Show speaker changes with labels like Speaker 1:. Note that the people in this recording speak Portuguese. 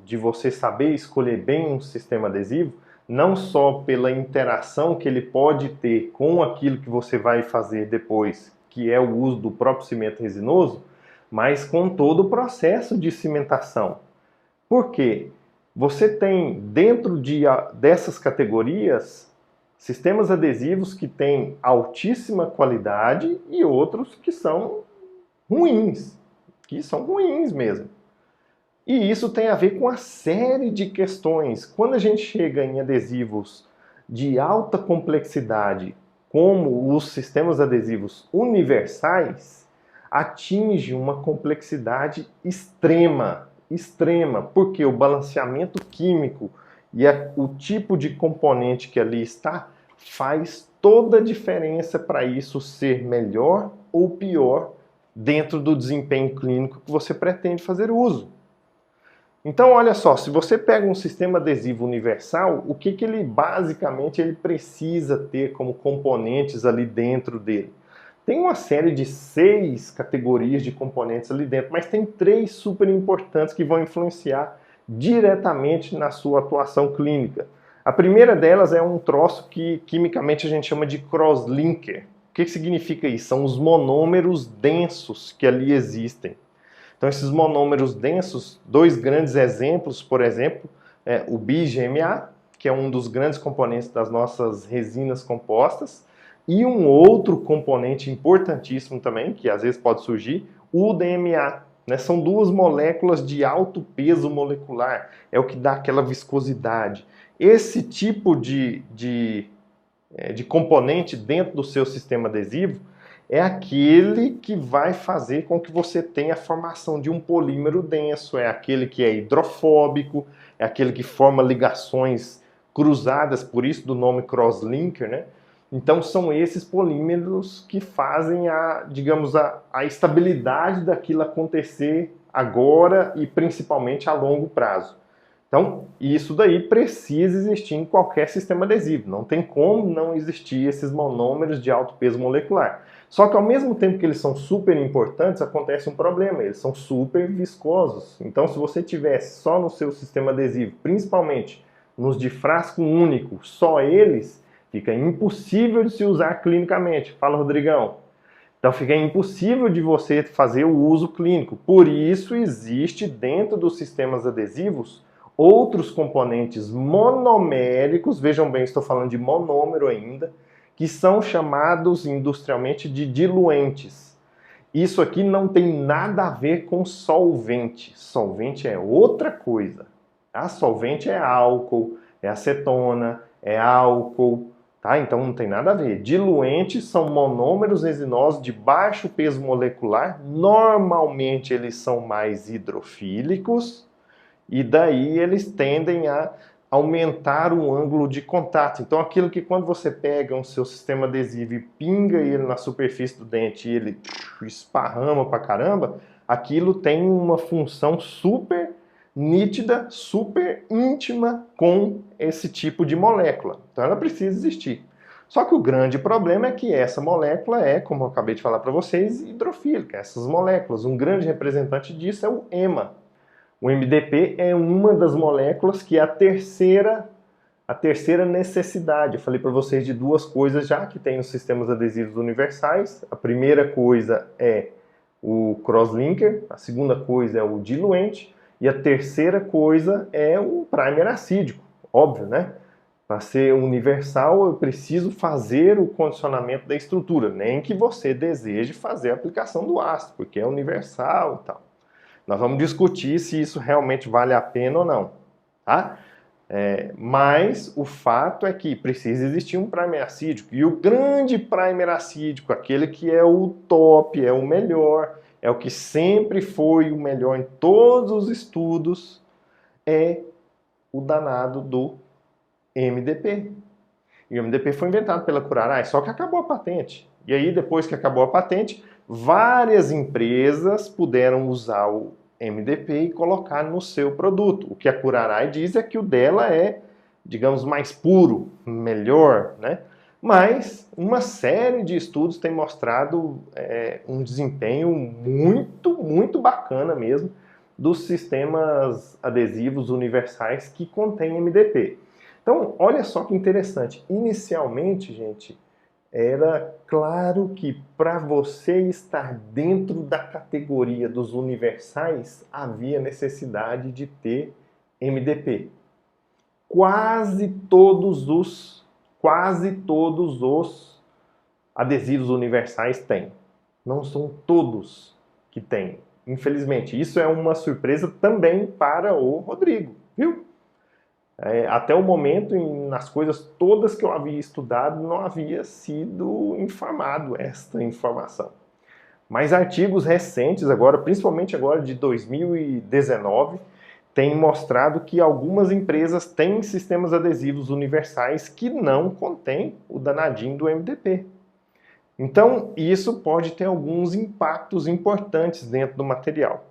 Speaker 1: de você saber escolher bem um sistema adesivo, não só pela interação que ele pode ter com aquilo que você vai fazer depois, que é o uso do próprio cimento resinoso, mas com todo o processo de cimentação. Por quê? Você tem dentro dessas categorias sistemas adesivos que têm altíssima qualidade e outros que são ruins mesmo. E isso tem a ver com uma série de questões. Quando a gente chega em adesivos de alta complexidade, como os sistemas adesivos universais, atinge uma complexidade extrema, porque o balanceamento químico e o tipo de componente que ali está faz toda a diferença para isso ser melhor ou pior dentro do desempenho clínico que você pretende fazer uso. Então, olha só, se você pega um sistema adesivo universal, o que ele basicamente ele precisa ter como componentes ali dentro dele? Tem uma série de 6 categorias de componentes ali dentro, mas tem 3 super importantes que vão influenciar diretamente na sua atuação clínica. A primeira delas é um troço que quimicamente a gente chama de crosslinker. O que significa isso? São os monômeros densos que ali existem. Então, esses monômeros densos, 2 grandes exemplos, por exemplo, o BiGMA, que é um dos grandes componentes das nossas resinas compostas, e um outro componente importantíssimo também, que às vezes pode surgir, o DMA. São 2 moléculas de alto peso molecular, é o que dá aquela viscosidade. Esse tipo de componente dentro do seu sistema adesivo é aquele que vai fazer com que você tenha a formação de um polímero denso, é aquele que é hidrofóbico, é aquele que forma ligações cruzadas, por isso do nome crosslinker, né? Então são esses polímeros que fazem digamos, a estabilidade daquilo acontecer agora e principalmente a longo prazo. Então, isso daí precisa existir em qualquer sistema adesivo. Não tem como não existir esses monômeros de alto peso molecular. Só que ao mesmo tempo que eles são super importantes, acontece um problema. Eles são super viscosos. Então, se você tivesse só no seu sistema adesivo, principalmente nos de frasco único, só eles, fica impossível de se usar clinicamente. Fala, Rodrigão. Então fica impossível de você fazer o uso clínico. Por isso existe dentro dos sistemas adesivos outros componentes monoméricos, vejam bem, estou falando de monômero ainda, que são chamados industrialmente de diluentes. Isso aqui não tem nada a ver com solvente. Solvente é outra coisa. Tá? Solvente é álcool, é acetona, é álcool, tá? Então não tem nada a ver. Diluentes são monômeros resinosos de baixo peso molecular. Normalmente eles são mais hidrofílicos e daí eles tendem a aumentar o ângulo de contato. Então aquilo que quando você pega o seu sistema adesivo e pinga ele na superfície do dente e ele esparrama pra caramba, aquilo tem uma função super nítida, super íntima com esse tipo de molécula. Então ela precisa existir. Só que o grande problema é que essa molécula é, como eu acabei de falar para vocês, hidrofílica. Essas moléculas, um grande representante disso é o EMA. O MDP é uma das moléculas que é a terceira necessidade. Eu falei para vocês de 2 coisas já que tem nos sistemas adesivos universais. A primeira coisa é o crosslinker, a segunda coisa é o diluente e a terceira coisa é o primer acídico. Óbvio, né? Para ser universal, eu preciso fazer o condicionamento da estrutura, nem que você deseje fazer a aplicação do ácido, porque é universal e tal. Nós vamos discutir se isso realmente vale a pena ou não, tá? Mas o fato é que precisa existir um primer acídico. E o grande primer acídico, aquele que é o top, é o melhor, é o que sempre foi o melhor em todos os estudos, é o danado do MDP. E o MDP foi inventado pela Curaray, só que acabou a patente. E aí, depois que acabou a patente, várias empresas puderam usar o MDP e colocar no seu produto. O que a Curaray diz é que o dela é, digamos, mais puro, melhor, né? Mas uma série de estudos tem mostrado um desempenho muito, muito bacana mesmo dos sistemas adesivos universais que contêm MDP. Então, olha só que interessante. Inicialmente, gente, era claro que para você estar dentro da categoria dos universais, havia necessidade de ter MDP. Quase todos os adesivos universais têm. Não são todos que têm. Infelizmente, isso é uma surpresa também para o Rodrigo, viu? Até o momento, nas coisas todas que eu havia estudado, não havia sido informado esta informação. Mas artigos recentes agora, principalmente agora de 2019, têm mostrado que algumas empresas têm sistemas adesivos universais que não contêm o danadinho do MDP. Então, isso pode ter alguns impactos importantes dentro do material.